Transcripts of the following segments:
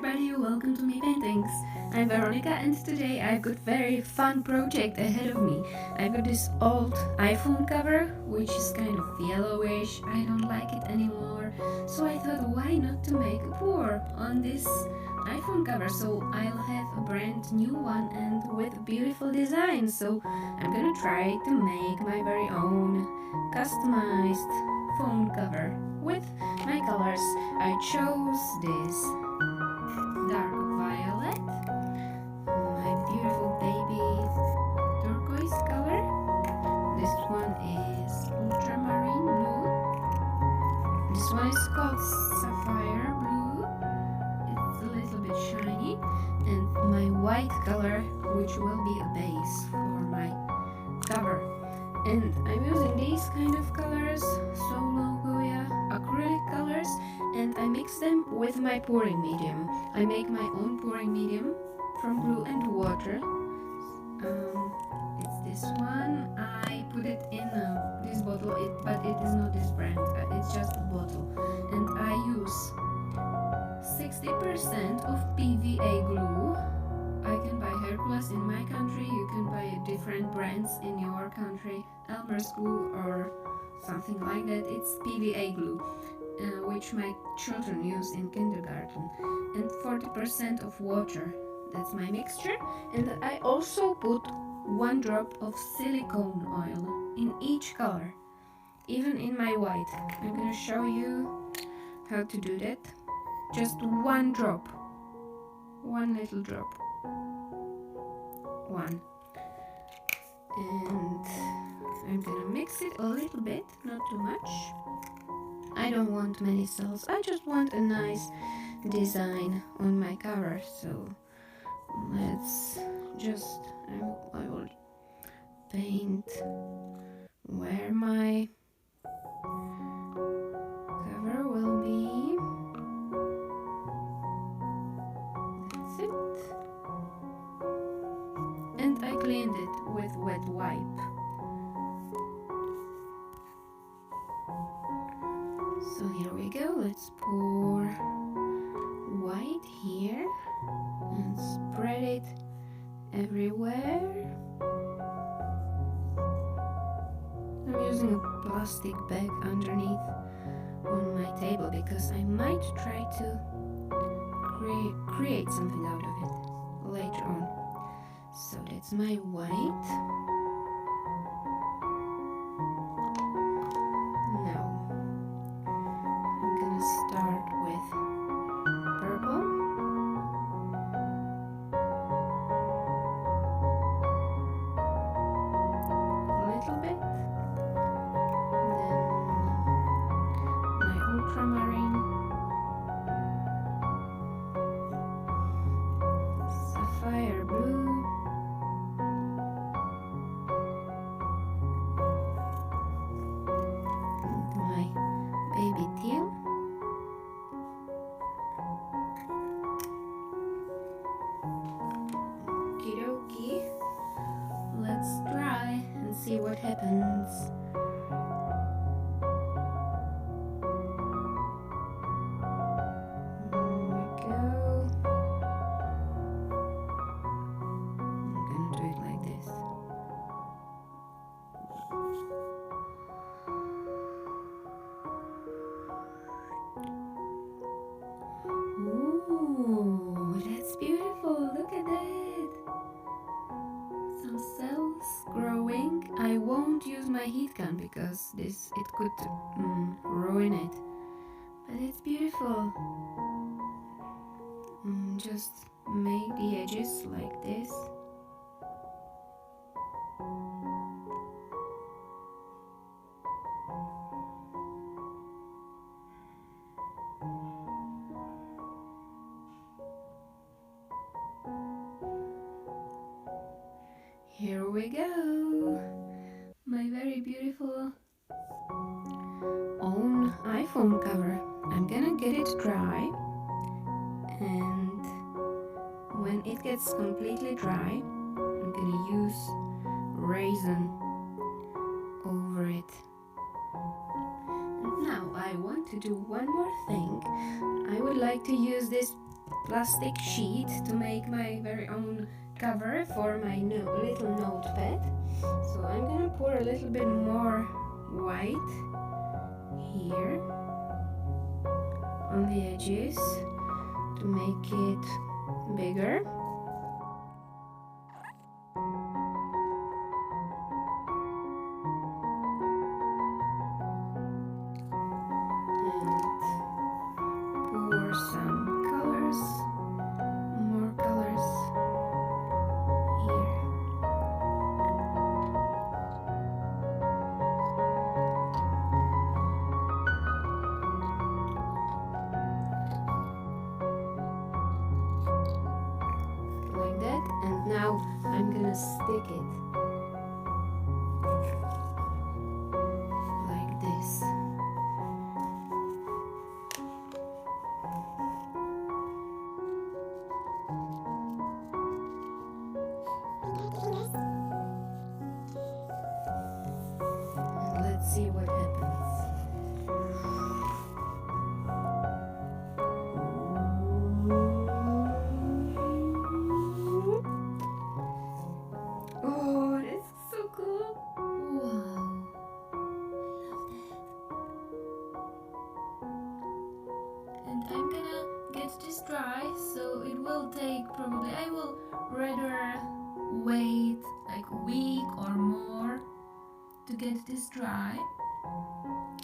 everybody, welcome to me paintings. I'm Veronica and today I've got very fun project ahead of me. I've got this old iPhone cover which is kind of yellowish. I don't like it anymore, so I thought why not to make a pour on this iPhone cover, so I'll have a brand new one and with a beautiful design. So I'm gonna try to make my very own customized phone cover with my colors. I chose this dark violet, my beautiful baby turquoise color. This one is ultramarine blue. This one is called sapphire blue. It's a little bit shiny. And my white color, which will be a base for my cover. And I'm using these kind of colors, Solo Goya acrylic colors, and I mix them with my pouring medium. I make my own pouring medium from glue and water. It's this one. I put it in this bottle, but it is not this brand. It's just a bottle, and I use 60% of PVA glue. I can buy Hercules in my country, you can buy different brands in your country, Elmer's glue or something like that. It's PVA glue, which my children use in kindergarten, and 40% of water. That's my mixture. And I also put 1 drop of silicone oil in each color, even in my white. I'm gonna show you how to do that. Just 1 drop, 1 little drop. 1. And I'm gonna mix it a little bit, not too much. I don't want many cells, I just want a nice design on my cover. So let's just, I will paint where my cover will be. That's it. And I cleaned it with wet wipe. So here we go, let's pour white here and spread it everywhere. I'm using a plastic bag underneath on my table because I might try to create something out of it later on. So that's my white. Now I'm gonna start with purple. A little bit. Then my ultramarine. Sapphire blue. Baby teal. Okie let's try and see what happens. Here we go. I'm gonna do it like this. Ooh, that's beautiful. Look at that. Some cells growing. I won't use my heat gun because it could ruin it. But it's beautiful. Just make the edges like this. Here we go, my very beautiful own iPhone cover. I'm gonna get it dry, and when it gets completely dry, I'm gonna use resin over it. And now I want to do one more thing. I would like to use this plastic sheet to make my very own cover for my little notepad. So I'm gonna pour a little bit more white here on the edges to make it bigger. And now I'm gonna stick it like this. And let's see what happens. Dry, so it will take probably, I will rather wait like a week or more to get this dry,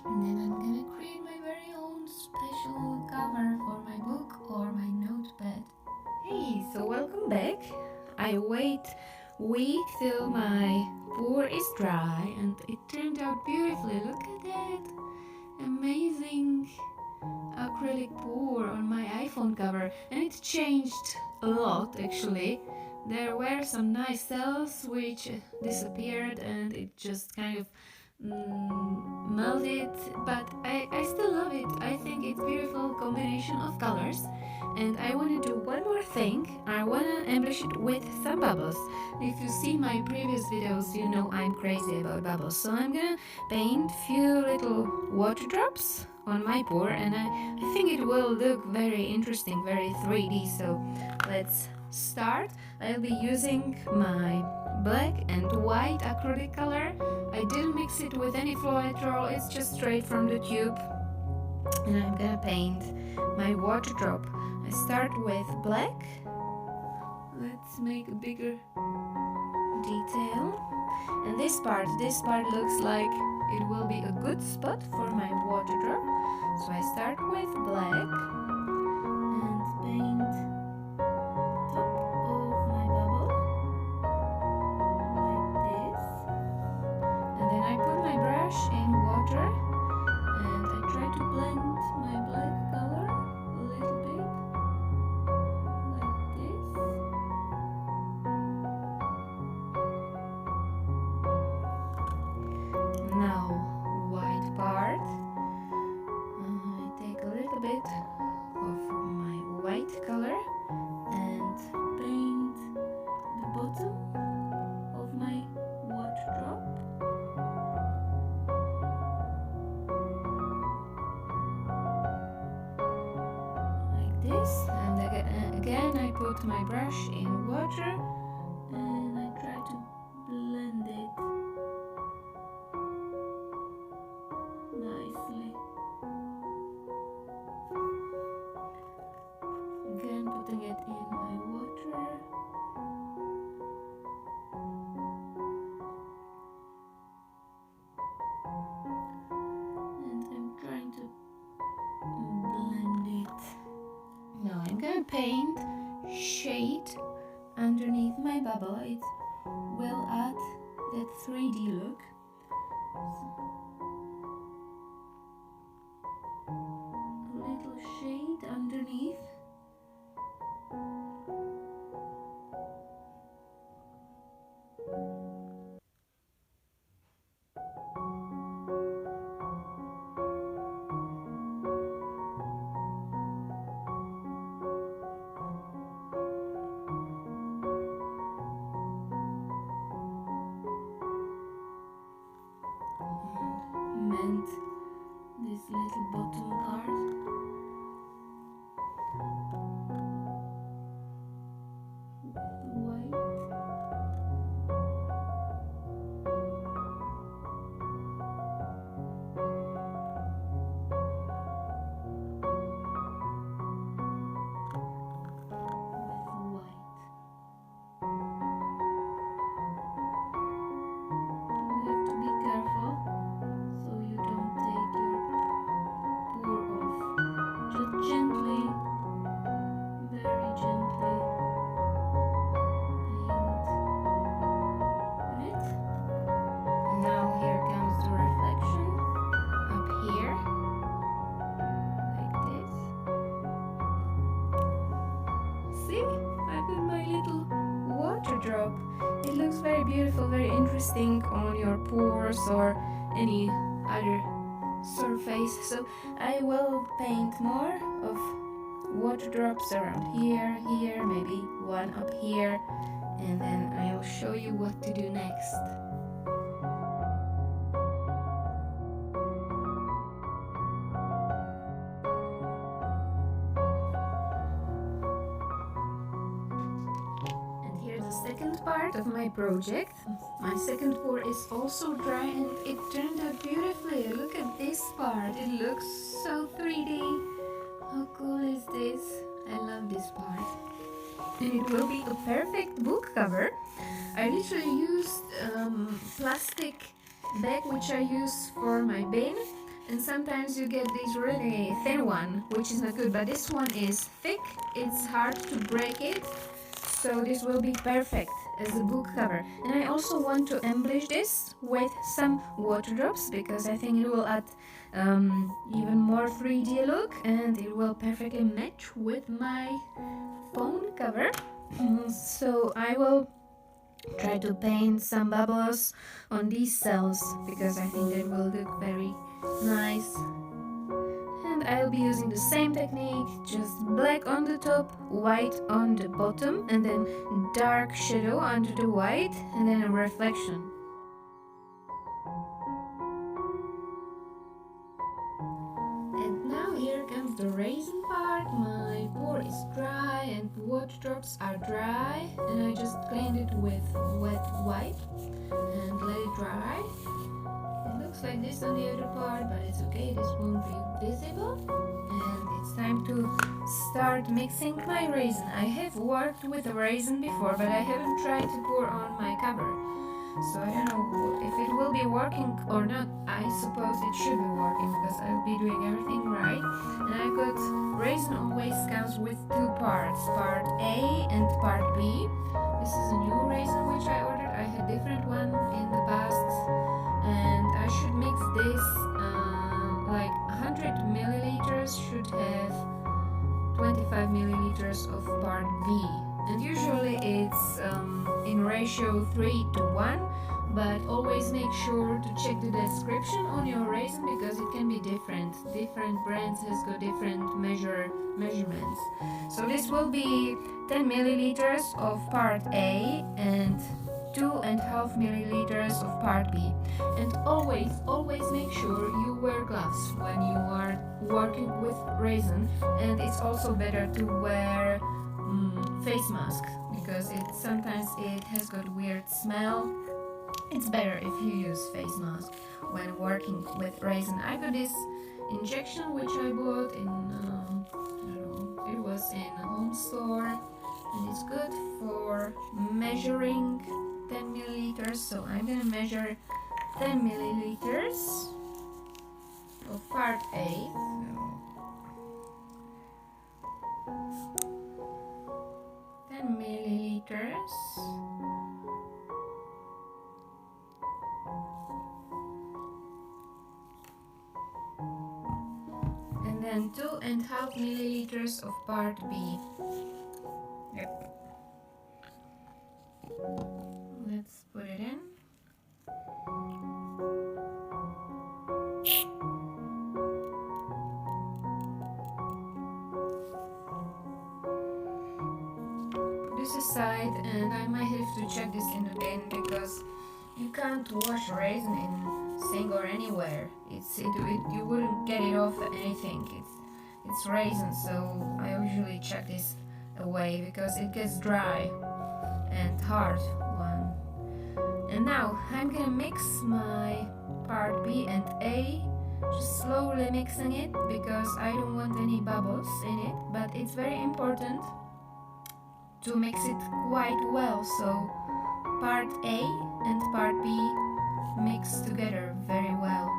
and then I'm gonna create my very own special cover for my book or my notepad. Hey, so welcome back. I wait week till my pour is dry and it turned out beautifully. Look at that amazing acrylic pour on my iPhone cover, and it changed a lot actually. There were some nice cells which disappeared and it just kind of melted, but I still love it. I think it's beautiful combination of colors, and I want to do one more thing. I want to embellish it with some bubbles. If you see my previous videos, you know I'm crazy about bubbles, so I'm gonna paint few little water drops on my pour, and I think it will look very interesting, very 3D. So let's start. I'll be using my black and white acrylic color. I didn't mix it with any flow at all, it's just straight from the tube. And I'm gonna paint my water drop. I start with black. Let's make a bigger detail. And this part looks like it will be a good spot for my water drop. So I start with black and paint top of my bubble like this. And then I put my brush in water and I try to blend my black color a little bit like this. Now white part. I take a little bit of my white color and paint the bottom of my water drop. Like this. And again I put my brush in water and I try to blend it nicely. Again putting it in my water. And I'm trying to blend it. Now I'm gonna paint shade underneath my bubble. It will add that 3D look. A little shade underneath. Meant this little bottom part. beautiful, very interesting on your pores or any other surface. So I will paint more of water drops around here, maybe one up here, and then I'll show you what to do next. And here's the second part of my project. My second pour is also dry and it turned out beautifully. Look at this part, it looks so 3D. How cool is this? I love this part. And it will be a perfect book cover. I literally used plastic bag which I use for my bin, and sometimes you get this really thin one which is not good, but this one is thick, it's hard to break it, so this will be perfect as a book cover. And I also want to embellish this with some water drops because I think it will add even more 3D look, and it will perfectly match with my phone cover. So I will try to paint some bubbles on these cells because I think that will look very nice. And I'll be using the same technique, just black on the top, white on the bottom, and then dark shadow under the white, and then a reflection. And now here comes the raisin part. My pour is dry and water drops are dry, and I just cleaned it with wet wipe and let it dry. It looks like this on the other part, but it's okay, this won't be visible. And it's time to start mixing my raisin. I have worked with a raisin before, but I haven't tried to pour on my cover. So I don't know if it will be working or not. I suppose it should be working because I'll be doing everything right. And I've got raisin always comes with two parts, part A and part B. This is a new raisin which I ordered. I had different one in the past, and I should mix this like 100 milliliters should have 25 milliliters of part B. And usually it's in ratio 3 to 1, but always make sure to check the description on your raisin because it can be different. Different brands has got different measurements. So this will be 10 milliliters of part A and 2.5 milliliters of part B. And always make sure you wear gloves when you are working with raisin, and it's also better to wear face mask because sometimes it has got weird smell. It's better if you use face mask when working with raisin. I got this injection which I bought in I don't know, it was in a home store, and it's good for measuring 10 milliliters. So I'm gonna measure 10 milliliters of part A. 10 milliliters. And then 2.5 milliliters of part B. Yep. Let's put it in. Aside, and I might have to check this in the bin because you can't wash raisin in sink or anywhere. You wouldn't get it off anything. It's raisin, so I usually check this away because it gets dry and hard one. And now I'm gonna mix my part B and A, just slowly mixing it because I don't want any bubbles in it, but it's very important to mix it quite well, so part A and part B mix together very well.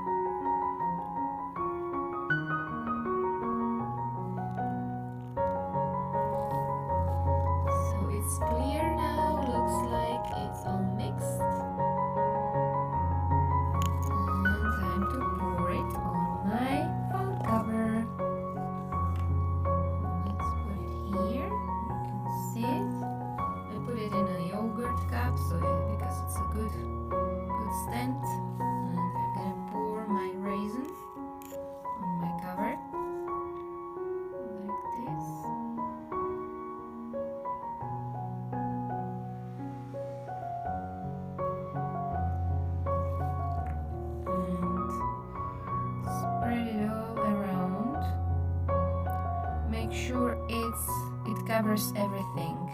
So it's clear now, looks like it's all mixed. And time to pour it on my phone cover. Let's put it here. I put it in a yogurt cup because it's a good covers everything.